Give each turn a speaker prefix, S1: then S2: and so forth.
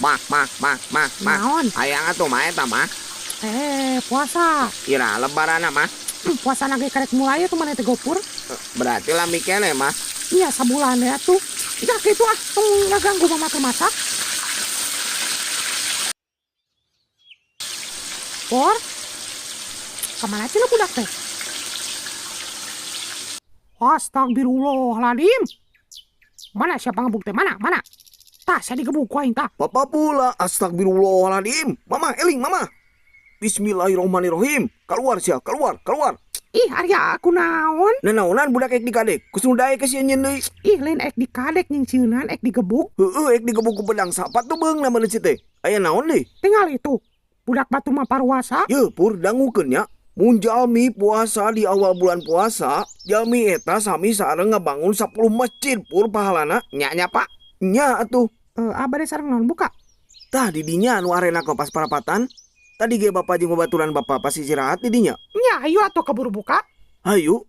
S1: Mah.
S2: Naon?
S1: Hayang atuh mah eta mah.
S2: Puasa.
S1: Ira lebaran mah.
S2: Puasa lagi karek mulai tuh mana teh gopur.
S1: Berarti lah mikele mah.
S2: Iya sabulan ya tuh. Ya gitu tong ngaganggu mama ke masak. Por, kemana sih lo budak teh? Astagfirullahaladzim. Mana siapa ngebuk teh? Mana? Tah, saya digebuk ku aing tah.
S1: Bapak pula, astagfirullahaladzim. Mama, eling mama. Bismillahirrahmanirrahim. Keluar sia, keluar.
S2: Ih, Arya aku naon?
S1: Nenaunan budak ek dikadek. Kusnu dae ke sia nyeun deui.
S2: Ih, lain ek dikadek nying cieunan ek digebuk.
S1: Heueuh ek digebuk ku pedang sapat tuh beung na meureun teh. Aya naon deui?
S2: Tinggal itu. Budak batu mah paruasa.
S1: Ye, pur dangukeun nya. Mun jalmi puasa di awal bulan puasa, jalmi eta sami sareng ngabangun 10 masjid pur pahalana. Nya Pak. Nya atuh.
S2: Abade sareng naon buka?
S1: Tah di dinya anu arena pas parapatan. Tadi ge bapak jeung babaturan bapak pas istirahat di dinya.
S2: Nya, ayo atuh keburu buka.
S1: Hayu.